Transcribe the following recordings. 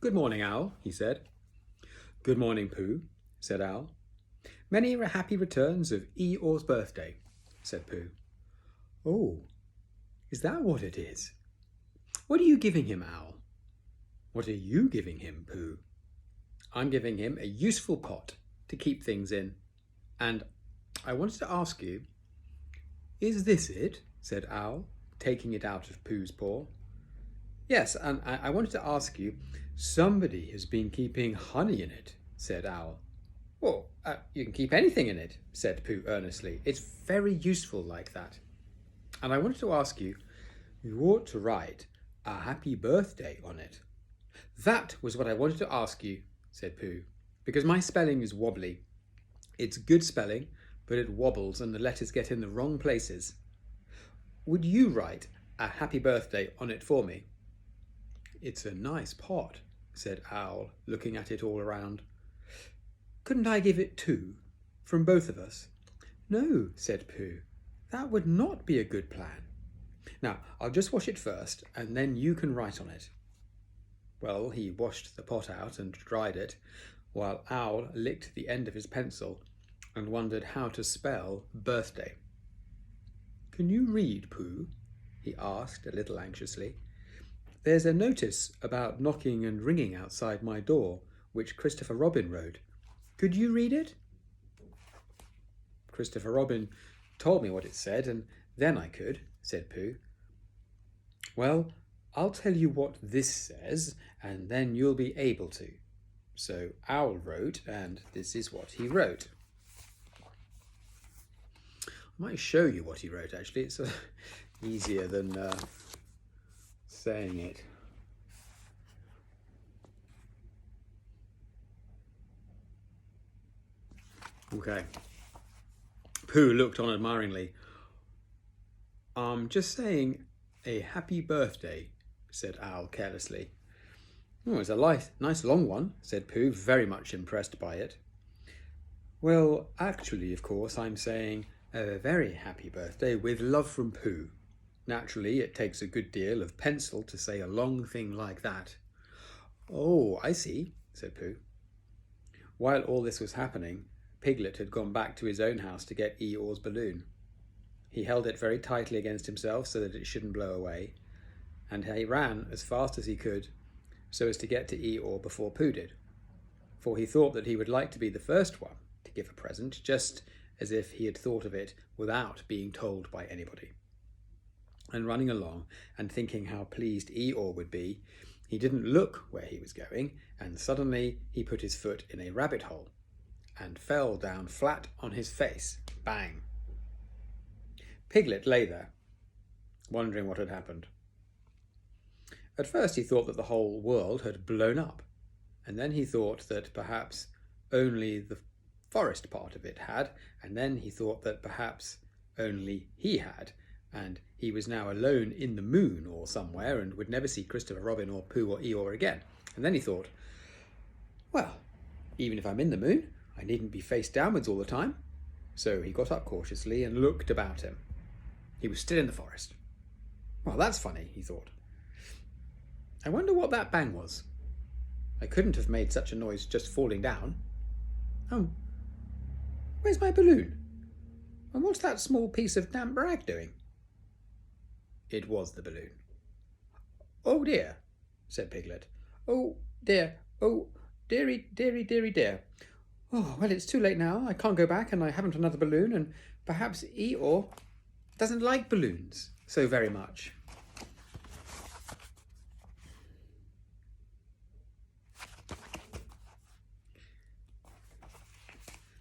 "Good morning, Owl," he said. "Good morning, Pooh," said Owl. "Many happy returns of Eeyore's birthday," said Pooh. "Oh, is that what it is? What are you giving him, Owl?" "What are you giving him, Pooh?" "I'm giving him a useful pot to keep things in. And I wanted to ask you—" "Is this it?" said Owl, taking it out of Pooh's paw. "Yes, and I wanted to ask you—" "Somebody has been keeping honey in it," said Owl. "Well, you can keep anything in it," said Pooh earnestly. "It's very useful like that. And I wanted to ask you, you ought to write a happy birthday on it." "That was what I wanted to ask you," said Pooh, "because my spelling is wobbly. It's good spelling, but it wobbles and the letters get in the wrong places. Would you write a happy birthday on it for me?" "It's a nice pot," said Owl, looking at it all around. "Couldn't I give it two, from both of us?" "No," said Pooh, "that would not be a good plan. Now, I'll just wash it first, and then you can write on it." Well, he washed the pot out and dried it, while Owl licked the end of his pencil and wondered how to spell birthday. "Can you read, Pooh?" he asked a little anxiously. "There's a notice about knocking and ringing outside my door, which Christopher Robin wrote. Could you read it?" "Christopher Robin told me what it said, and then I could," said Pooh. "Well, I'll tell you what this says, and then you'll be able to." So Owl wrote, and this is what he wrote. I might show you what he wrote, actually. It's easier than saying it. Okay. Pooh looked on admiringly. "I'm just saying a happy birthday," said Owl carelessly. "Oh, it's a nice long one," said Pooh, very much impressed by it. "Well, actually, of course, I'm saying a very happy birthday with love from Pooh. Naturally, it takes a good deal of pencil to say a long thing like that." "Oh, I see," said Pooh. While all this was happening, Piglet had gone back to his own house to get Eeyore's balloon. He held it very tightly against himself so that it shouldn't blow away, and he ran as fast as he could so as to get to Eeyore before Pooh did, for he thought that he would like to be the first one to give a present, just as if he had thought of it without being told by anybody. And running along and thinking how pleased Eeyore would be, he didn't look where he was going, and suddenly he put his foot in a rabbit hole and fell down flat on his face. Bang! Piglet lay there, wondering what had happened. At first he thought that the whole world had blown up, and then he thought that perhaps only the forest part of it had, and then he thought that perhaps only he had, and he was now alone in the moon or somewhere and would never see Christopher Robin or Pooh or Eeyore again. And then he thought, well, even if I'm in the moon, I needn't be face downwards all the time. So he got up cautiously and looked about him. He was still in the forest. Well, that's funny, he thought. I wonder what that bang was. I couldn't have made such a noise just falling down. Oh, where's my balloon? And what's that small piece of damp rag doing? It was the balloon. "Oh dear," said Piglet. "Oh dear, oh dearie, dearie, dearie, dear. Oh, well, it's too late now. I can't go back and I haven't another balloon, and perhaps Eeyore doesn't like balloons so very much."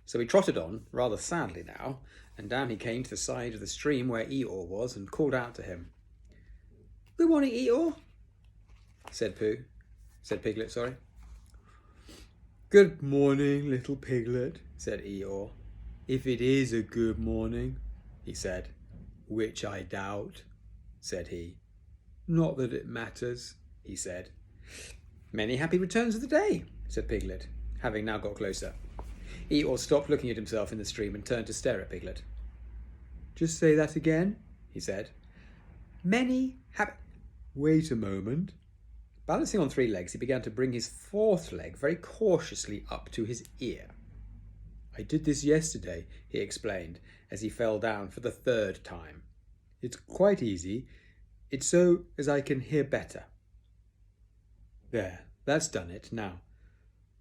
So he trotted on, rather sadly now, and down he came to the side of the stream where Eeyore was and called out to him. "Good morning, Eeyore," said Piglet, sorry. "Good morning, little Piglet," said Eeyore. "If it is a good morning," he said. "Which I doubt," said he. "Not that it matters," he said. "Many happy returns of the day," said Piglet, having now got closer. Eeyore stopped looking at himself in the stream and turned to stare at Piglet. "Just say that again," he said. "Many happy—" "Wait a moment," Balancing on 3 legs, he began to bring his 4th leg very cautiously up to his ear. I did this yesterday, he explained, as he fell down for the 3rd time. It's quite easy. It's so as I can hear better. There, that's done it. Now,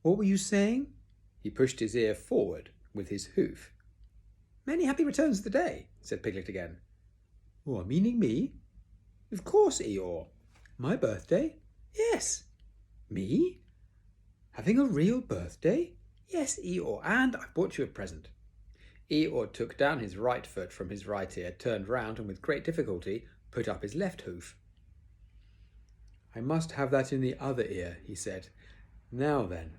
what were you saying? He pushed his ear forward with his hoof. Many happy returns of the day, said Piglet again. What, meaning me? Of course, Eeyore. My birthday? Yes. Me? Having a real birthday? Yes, Eeyore, and I've bought you a present. Eeyore took down his right foot from his right ear, turned round, and with great difficulty put up his left hoof. I must have that in the other ear, he said. Now then.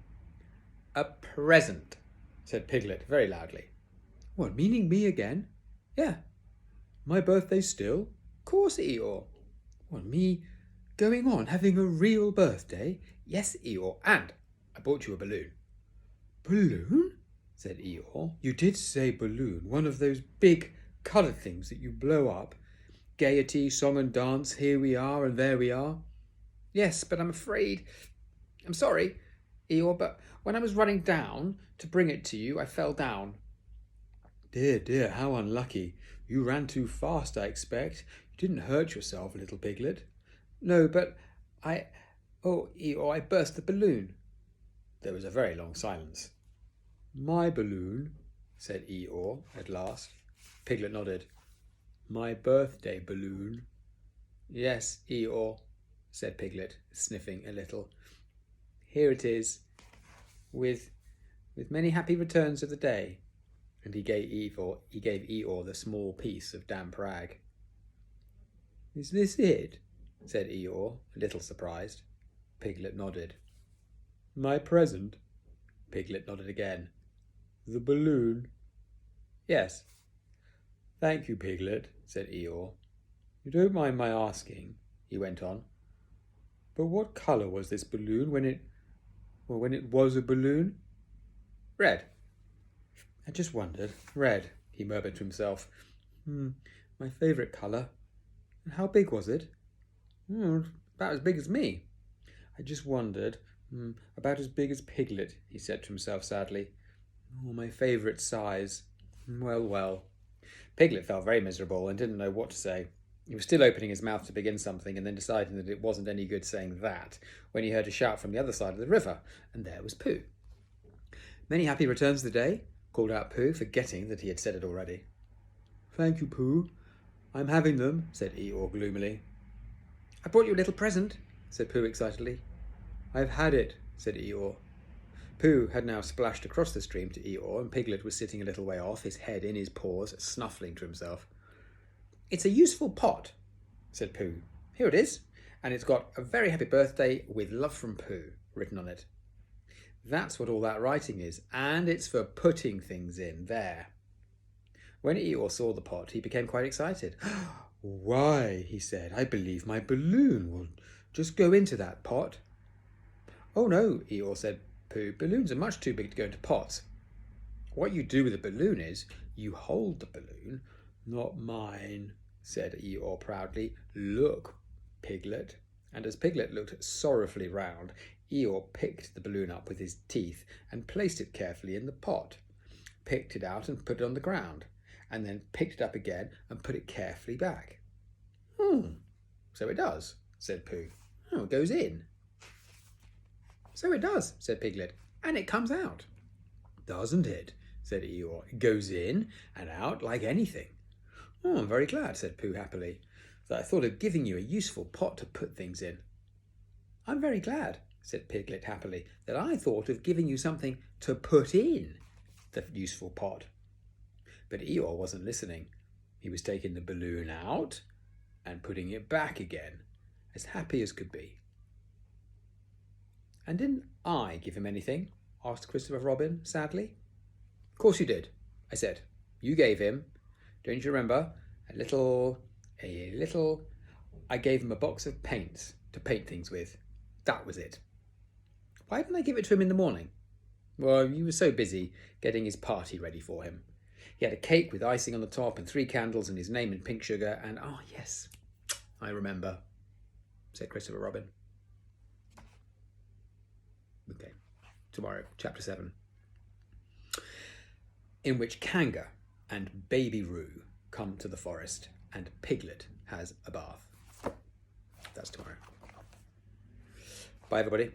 A present, said Piglet very loudly. What, meaning me again? Yeah. My birthday still? Course, Eeyore. What, me going on having a real birthday? Yes, Eeyore, and I bought you a balloon. Balloon? Said Eeyore. You did say balloon, one of those big coloured things that you blow up. Gaiety, song and dance, here we are and there we are. Yes, but I'm sorry, Eeyore, but when I was running down to bring it to you, I fell down. Dear, dear, how unlucky. You ran too fast, I expect. You didn't hurt yourself, little Piglet. No, but Eeyore, I burst the balloon. There was a very long silence. My balloon, said Eeyore at last. Piglet nodded. My birthday balloon. Yes, Eeyore, said Piglet, sniffing a little. Here it is, with many happy returns of the day. And he gave Eeyore the small piece of damp rag. Is this it? Said Eeyore, a little surprised. Piglet nodded. My present? Piglet nodded again. The balloon? Yes. Thank you, Piglet, said Eeyore. You don't mind my asking, he went on. But what colour was this balloon when it was a balloon? Red. I just wondered. Red, he murmured to himself. My favourite colour. And how big was it? About as big as me. I just wondered. About as big as Piglet, he said to himself sadly. Oh, my favourite size. Well, well. Piglet felt very miserable and didn't know what to say. He was still opening his mouth to begin something and then deciding that it wasn't any good saying that when he heard a shout from the other side of the river, and there was Pooh. Many happy returns of the day, called out Pooh, forgetting that he had said it already. Thank you, Pooh. I'm having them, said Eeyore gloomily. I brought you a little present, said Pooh excitedly. I've had it, said Eeyore. Pooh had now splashed across the stream to Eeyore, and Piglet was sitting a little way off, his head in his paws, snuffling to himself. It's a useful pot, said Pooh. Here it is, and it's got a very happy birthday with love from Pooh written on it. That's what all that writing is, and it's for putting things in there. When Eeyore saw the pot, he became quite excited. Why, he said, I believe my balloon will just go into that pot. Oh no, Eeyore, said Pooh, balloons are much too big to go into pots. What you do with a balloon is you hold the balloon. Not mine, said Eeyore proudly. Look, Piglet. And as Piglet looked sorrowfully round, Eeyore picked the balloon up with his teeth and placed it carefully in the pot, picked it out and put it on the ground, and then picked it up again and put it carefully back. So it does, said Pooh. Oh, it goes in. So it does, said Piglet, and it comes out. Doesn't it? Said Eeyore. It goes in and out like anything. Oh, I'm very glad, said Pooh happily, that I thought of giving you a useful pot to put things in. I'm very glad, said Piglet happily, that I thought of giving you something to put in the useful pot. But Eeyore wasn't listening. He was taking the balloon out and putting it back again, as happy as could be. And didn't I give him anything? Asked Christopher Robin sadly. Of course you did, I said. You gave him, don't you remember, a little, I gave him a box of paints to paint things with. That was it. Why didn't I give it to him in the morning? Well, you were so busy getting his party ready for him. He had a cake with icing on the top and 3 candles and his name in pink sugar and, oh yes, I remember, said Christopher Robin. tomorrow, chapter 7, in which Kanga and Baby Roo come to the forest and Piglet has a bath. That's tomorrow. Bye, everybody.